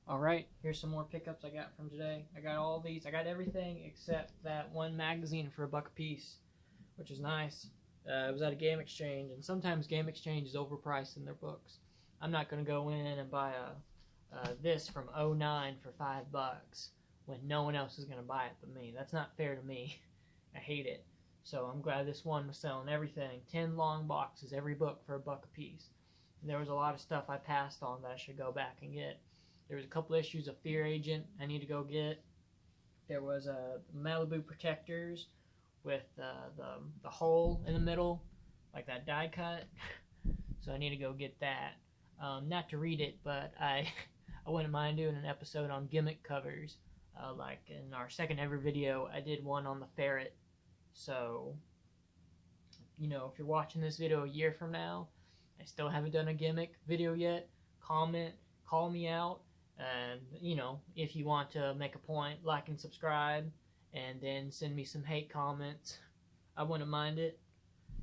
Alright, here's some more pickups I got from today. I got all these. I got everything except that one magazine for $1 a piece, which is nice. It was at a Game Exchange, and sometimes Game Exchange is overpriced in their books. I'm not going to go in and buy this from '09 for $5 when no one else is going to buy it but me. That's not fair to me. I hate it. So I'm glad this one was selling everything. 10 long boxes, every book for $1 a piece. And there was a lot of stuff I passed on that I should go back and get. There was a couple issues of Fear Agent I need to go get. There was Malibu Protectors with the hole in the middle, like that die cut. So I need to go get that. Not to read it, but I wouldn't mind doing an episode on gimmick covers. Like in our second ever video, I did one on the ferret. So, you know, if you're watching this video a year from now, I still haven't done a gimmick video yet, comment, call me out, and, you know, if you want to make a point, like and subscribe, and then send me some hate comments. I wouldn't mind it.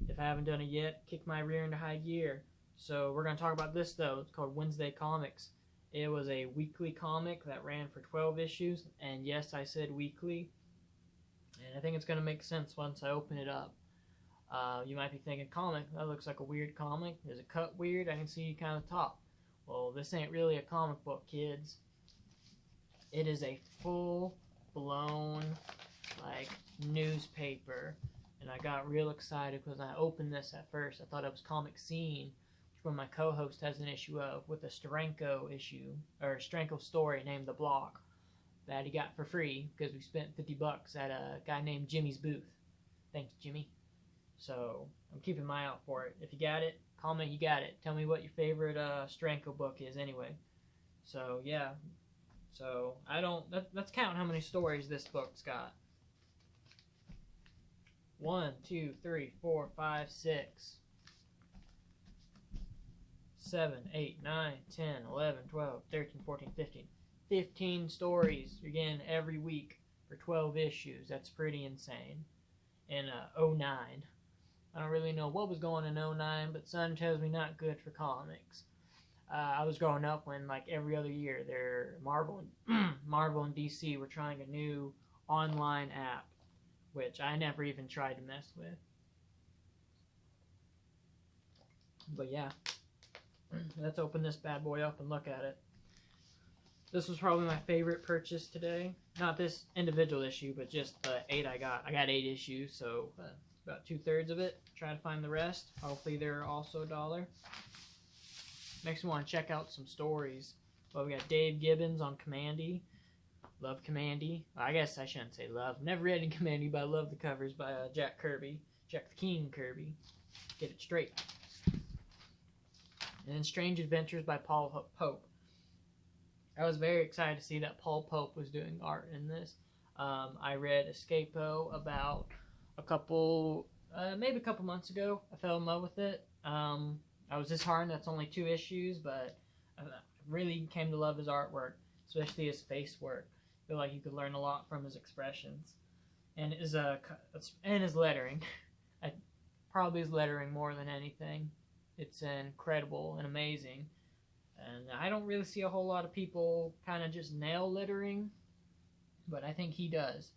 If I haven't done it yet, kick my rear into high gear. So we're going to talk about this, though. It's called Wednesday Comics. It was a weekly comic that ran for 12 issues, and yes, I said weekly. And I think it's going to make sense once I open it up. You might be thinking, comic, that looks like a weird comic. Is it cut weird? I can see kind of the top. Well, this ain't really a comic book, kids. It is a full-blown, like, newspaper. And I got real excited because I opened this at first. I thought it was Comic Scene, which one my co-host has an issue of, with a Steranko issue, or Steranko story named The Block, that he got for free because we spent $50 at a guy named Jimmy's booth. Thanks, Jimmy. So I'm keeping my eye out for it. If you got it, comment you got it. Tell me what your favorite Steranko book is anyway. So yeah. So I don't. Let's count how many stories this book's got. 1, 2, 3, 4, 5, 6, 7, 8, 9, 10, 11, 12, 13, 14, 15. 15 stories you're getting every week for 12 issues. That's pretty insane. In '09. I don't really know what was going in '09, but Sun tells me not good for comics. I was growing up when, like, every other year, Marvel and DC were trying a new online app, which I never even tried to mess with. But yeah, let's open this bad boy up and look at it. This was probably my favorite purchase today. Not this individual issue, but just the 8 I got. I got 8 issues, so about 2/3 of it. Try to find the rest. Hopefully they're also $1. Makes me want to check out some stories. Well, we got Dave Gibbons on Commandy. Love Commandy. I guess I shouldn't say love. Never read any Commandy, but I love the covers by Jack Kirby. Jack the King Kirby. Get it straight. And then Strange Adventures by Paul Pope. I was very excited to see that Paul Pope was doing art in this. I read Escapo about maybe a couple months ago. I fell in love with it. I was disheartened that's only 2 issues, but I really came to love his artwork, especially his face work. I feel like you could learn a lot from his expressions and his lettering. Probably his lettering more than anything. It's incredible and amazing. And I don't really see a whole lot of people kind of just nail lettering, but I think he does.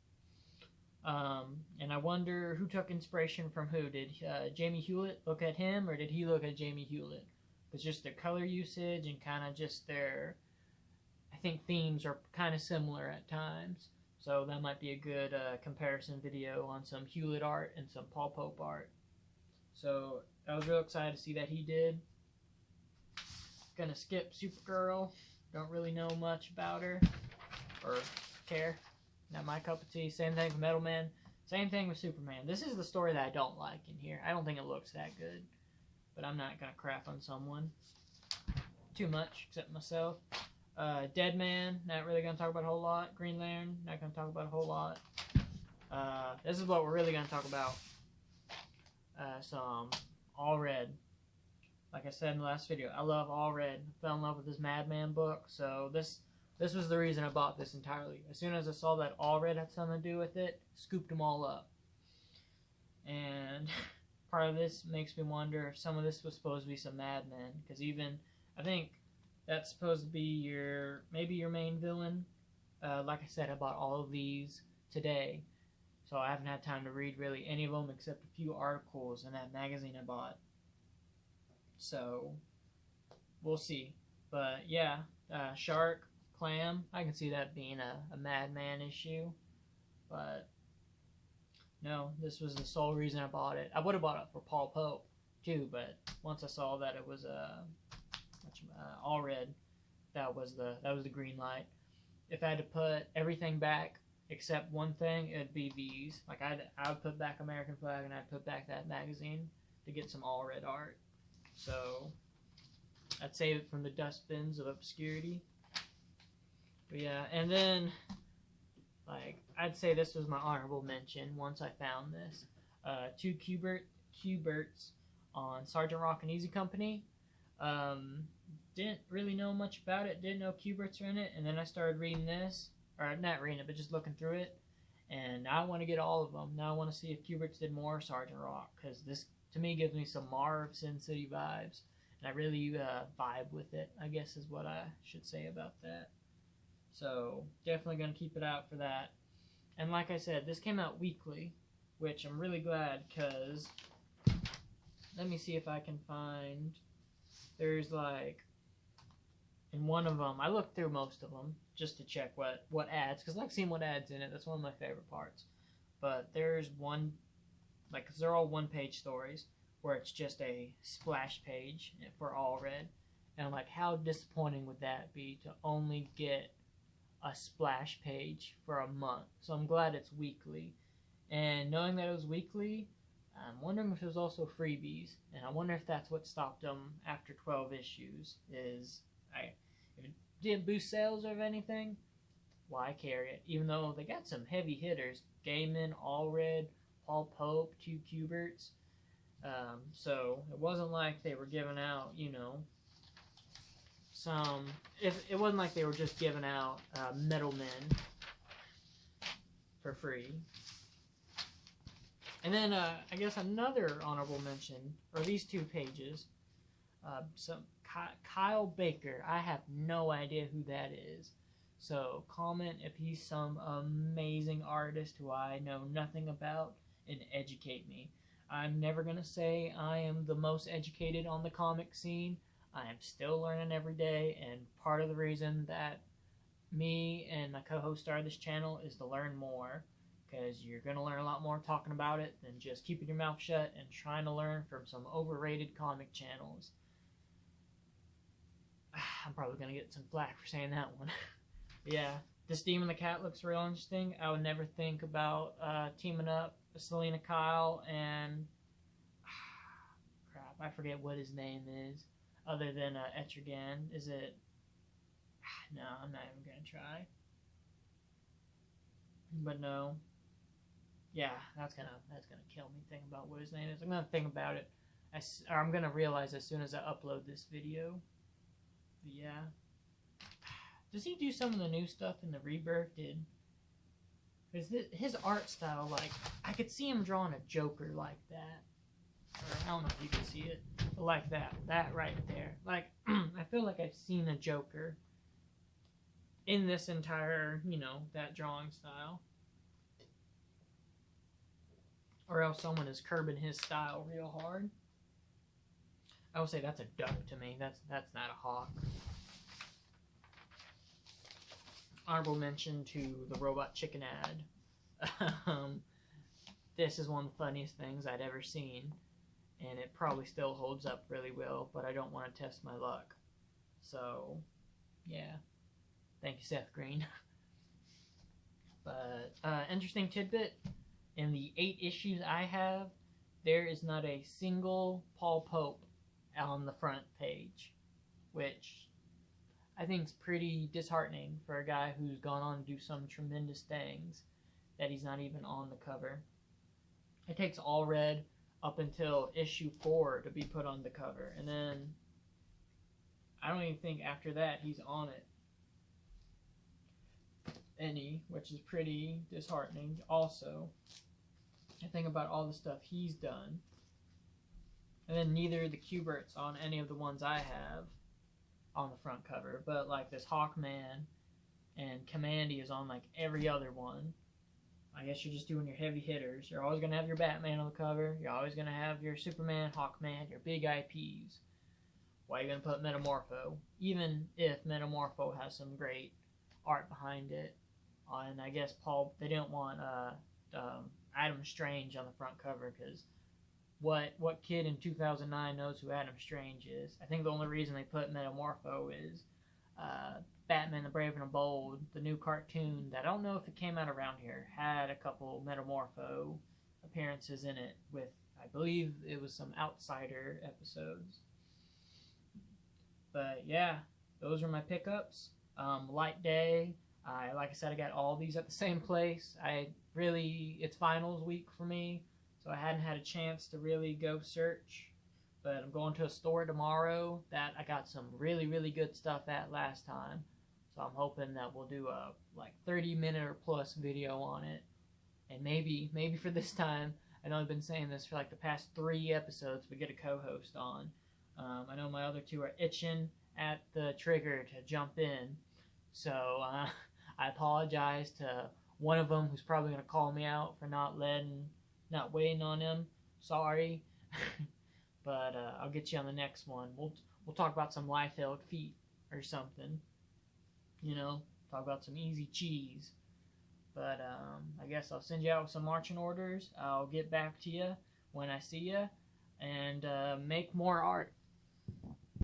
And I wonder who took inspiration from who. Did Jamie Hewlett look at him, or did he look at Jamie Hewlett? Because just their color usage and kind of just their, I think, themes are kind of similar at times. So that might be a good comparison video on some Hewlett art and some Paul Pope art. So I was real excited to see that he did. Gonna skip Supergirl. Don't really know much about her or care. Not my cup of tea. Same thing with Metal Man. Same thing with Superman. This is the story that I don't like in here. I don't think it looks that good. But I'm not gonna crap on someone too much, except myself. Dead Man, not really gonna talk about a whole lot. Green Lantern, not gonna talk about a whole lot. This is what we're really gonna talk about. Some All Red. Like I said in the last video, I love All Red. I fell in love with this Madman book, so this was the reason I bought this entirely. As soon as I saw that All Red had something to do with it, scooped them all up. And part of this makes me wonder if some of this was supposed to be some Mad Men, because even, I think That's supposed to be maybe your main villain. Like I said, I bought all of these today, so I haven't had time to read really any of them except a few articles in that magazine I bought. So we'll see. But yeah, Shark, Clam, I can see that being a Madman issue. But no, this was the sole reason I bought it. I would have bought it for Paul Pope too, but once I saw that it was all red, that was the green light. If I had to put everything back except one thing, it'd be these. Like I would put back American Flag and I'd put back that magazine to get some all red art. So I'd save it from the dustbins of obscurity. But yeah, and then like I'd say this was my honorable mention once I found this. 2 Q-Berts on Sergeant Rock and Easy Company. Didn't really know much about it, didn't know Q-Berts are in it, and then I started reading this, or not reading it, but just looking through it, and now I want to get all of them. Now I want to see if Q-Berts did more Sergeant Rock, because this, to me, gives me some Marv Sin City vibes, and I really vibe with it, I guess is what I should say about that. So, definitely going to keep it out for that. And like I said, this came out weekly, which I'm really glad, because, let me see if I can find, there's like, in one of them, I looked through most of them just to check what ads, because I like seeing what ads in it. That's one of my favorite parts. But there's one, like, because they're all one-page stories, where it's just a splash page for all red. And I'm like, how disappointing would that be to only get a splash page for a month? So I'm glad it's weekly. And knowing that it was weekly, I'm wondering if it was also freebies. And I wonder if that's what stopped them after 12 issues, is if it didn't boost sales or anything, why carry it? Even though they got some heavy hitters, Gaiman, All Red, Paul Pope, 2 Q-Berts. So it wasn't like they were giving out, it wasn't like they were just giving out Metal Men for free. And then I guess another honorable mention, or these 2 pages, some Kyle Baker. I have no idea who that is. So comment if he's some amazing artist who I know nothing about and educate me. I'm never going to say I am the most educated on the comic scene. I am still learning every day, and part of the reason that me and my co-host started this channel is to learn more, because you're going to learn a lot more talking about it than just keeping your mouth shut and trying to learn from some overrated comic channels. I'm probably going to get some flack for saying that one. Yeah, this Demon the Cat looks real interesting. I would never think about teaming up with Selena Kyle and... crap, I forget what his name is, other than Etrigan. Is it... no, I'm not even going to try. But no. Yeah, that's gonna kill me thinking about what his name is. I'm going to think about it. Or I'm going to realize as soon as I upload this video. But yeah. Does he do some of the new stuff in the Rebirth? Because his art style, like, I could see him drawing a Joker like that. Or I don't know if you can see it, but like that right there. Like, I feel like I've seen a Joker in this entire, that drawing style. Or else someone is curbing his style real hard. I would say that's a duck to me. That's not a hawk. Honorable mention to the Robot Chicken ad. This is one of the funniest things I'd ever seen, and it probably still holds up really well, but I don't want to test my luck. So, yeah. Thank you, Seth Green. But, interesting tidbit, in the 8 issues I have, there is not a single Paul Pope on the front page, which I think is pretty disheartening for a guy who's gone on to do some tremendous things, that he's not even on the cover. It takes All Red up until issue 4 to be put on the cover, and then I don't even think after that he's on it any, which is pretty disheartening. Also, I think about all the stuff he's done, and then neither the Q-Berts on any of the ones I have on the front cover, but like this Hawkman and Commandy is on like every other one. I guess you're just doing your heavy hitters. You're always going to have your Batman on the cover. You're always going to have your Superman, Hawkman, your big IPs. Why are you going to put Metamorpho? Even if Metamorpho has some great art behind it. And I guess they didn't want Adam Strange on the front cover because what kid in 2009 knows who Adam Strange is? I think the only reason they put Metamorpho is Batman the Brave and the Bold, the new cartoon that I don't know if it came out around here, had a couple Metamorpho appearances in it with, I believe it was some Outsider episodes. But yeah, those are my pickups. Light Day, like I said, I got all these at the same place. It's finals week for me, so I hadn't had a chance to really go search. But I'm going to a store tomorrow that I got some really, really good stuff at last time. So I'm hoping that we'll do a like 30-minute or plus video on it. And maybe for this time, I know I've been saying this for like the past 3 episodes, we get a co-host on. I know my other 2 are itching at the trigger to jump in. So I apologize to one of them who's probably going to call me out for not waiting on him. Sorry. But I'll get you on the next one. We'll talk about some Liefeld feet or something. You know, talk about some easy cheese. But I guess I'll send you out with some marching orders. I'll get back to you when I see you and make more art.